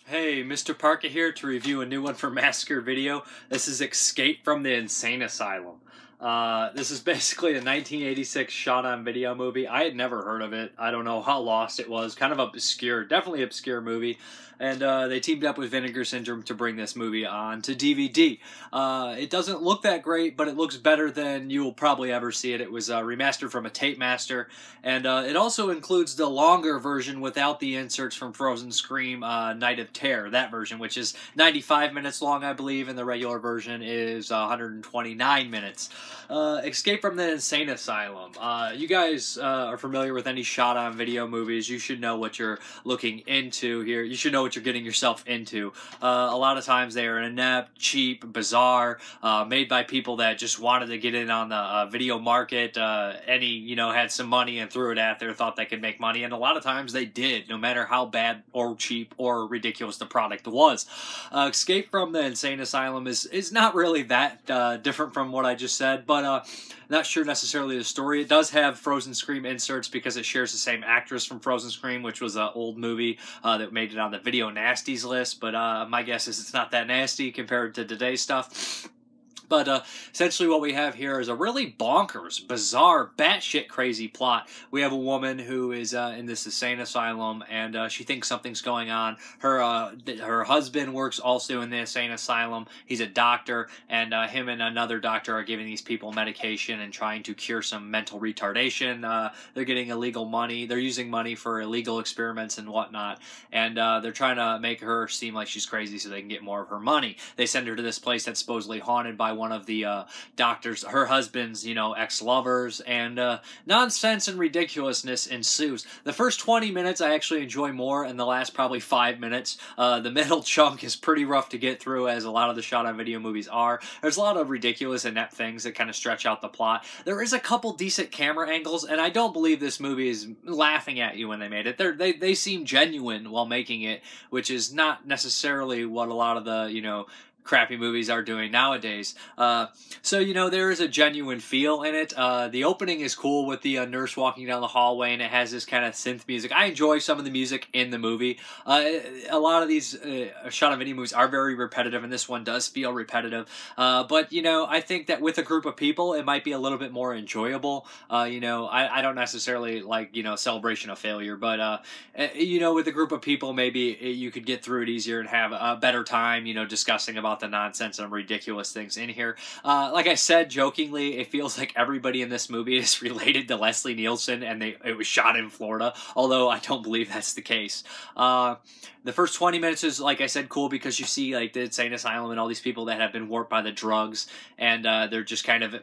Hey, Mrparka here to review a new one for Massacre video. This is Escape from the Insane Asylum. This is basically a 1986 shot-on-video movie. I had never heard of it. I don't know how lost it was. Kind of obscure, definitely obscure movie. And they teamed up with Vinegar Syndrome to bring this movie on to DVD. It doesn't look that great, but it looks better than you will probably ever see it. It was remastered from a tape master, and it also includes the longer version without the inserts from Frozen Scream Night of Terror, that version, which is 95 minutes long, I believe, and the regular version is 129 minutes. Escape from the Insane Asylum. You guys are familiar with any shot-on video movies. You should know what you're looking into here. You should know what you're getting yourself into. A lot of times they are inept, cheap, bizarre, made by people that just wanted to get in on the video market. Had some money and threw it out there, thought they could make money, and a lot of times they did, no matter how bad or cheap or ridiculous the product was. Escape from the Insane Asylum is not really that different from what I just said, but not sure necessarily the story. It does have Frozen Scream inserts because it shares the same actress from Frozen Scream, which was an old movie that made it on the Video Nasties list, but my guess is it's not that nasty compared to today's stuff. But essentially what we have here is a really bonkers, bizarre, batshit crazy plot. We have a woman who is in this insane asylum, and she thinks something's going on. Her husband works also in the insane asylum. He's a doctor, and him and another doctor are giving these people medication and trying to cure some mental retardation. They're getting illegal money. They're using money for illegal experiments and whatnot, and they're trying to make her seem like she's crazy so they can get more of her money. They send her to this place that's supposedly haunted by one of the doctors, her husband's, ex-lovers, and nonsense and ridiculousness ensues. The first 20 minutes I actually enjoy more, and the last probably 5 minutes, the middle chunk is pretty rough to get through, as a lot of the shot-on-video movies are. There's a lot of ridiculous, inept things that kind of stretch out the plot. There is a couple decent camera angles, and I don't believe this movie is laughing at you when they made it. They seem genuine while making it, which is not necessarily what a lot of the, crappy movies are doing nowadays. So there is a genuine feel in it. The opening is cool with the nurse walking down the hallway, and it has this kind of synth music. I enjoy some of the music in the movie. A lot of these shot-on-video movies are very repetitive, and this one does feel repetitive. But I think that with a group of people, it might be a little bit more enjoyable. I don't necessarily like, celebration of failure, but, with a group of people, maybe you could get through it easier and have a better time, discussing about the nonsense and ridiculous things in here. Like I said, jokingly, it feels like everybody in this movie is related to Leslie Nielsen, and it was shot in Florida, although I don't believe that's the case. The first 20 minutes is, like I said, cool because you see like the insane asylum and all these people that have been warped by the drugs, and they're just kind of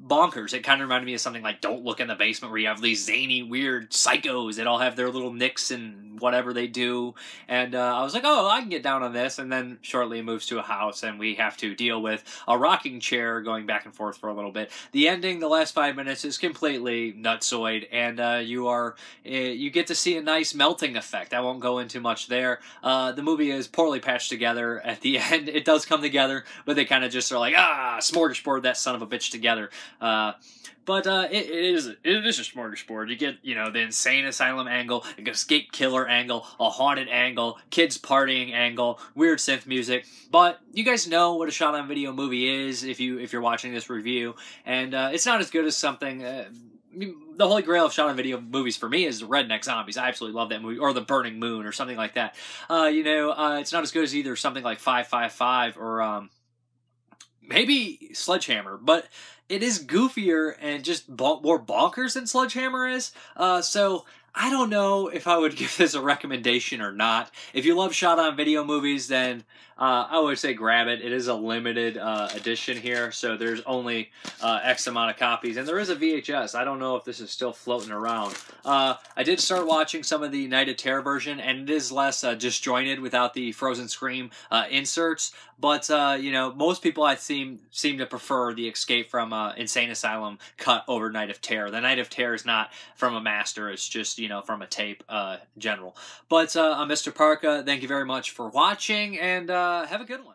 bonkers. It kind of reminded me of something like Don't Look in the Basement, where you have these zany, weird psychos that all have their little nicks and whatever they do, and I was like, oh, I can get down on this, and then shortly it moves to a house, and we have to deal with a rocking chair going back and forth for a little bit. The ending, the last 5 minutes, is completely nutsoid, and you get to see a nice melting effect. I won't go into much there. The movie is poorly patched together at the end. It does come together, but they kind of just are like, smorgasbord that son of a bitch together. But it is a smorgasbord. You get, the insane asylum angle, an escape killer angle, a haunted angle, kids partying angle, weird synth music. But you guys know what a shot-on-video movie is if you're watching this review, and it's not as good as something. The holy grail of shot-on-video movies for me is the Redneck Zombies. I absolutely love that movie, or The Burning Moon, or something like that. It's not as good as either something like 555 or maybe Sledgehammer, but it is goofier and just more bonkers than Sledgehammer is. So I don't know if I would give this a recommendation or not. If you love shot-on-video movies, then I would say grab it. It is a limited edition here, so there's only X amount of copies. And there is a VHS. I don't know if this is still floating around. I did start watching some of the Night of Terror version, and it is less disjointed without the Frozen Scream inserts. But, most people I seem to prefer the Escape from Insane Asylum cut over Night of Terror. The Night of Terror is not from a master. It's just, from a tape general. But I'm Mrparka. Thank you very much for watching, and have a good one.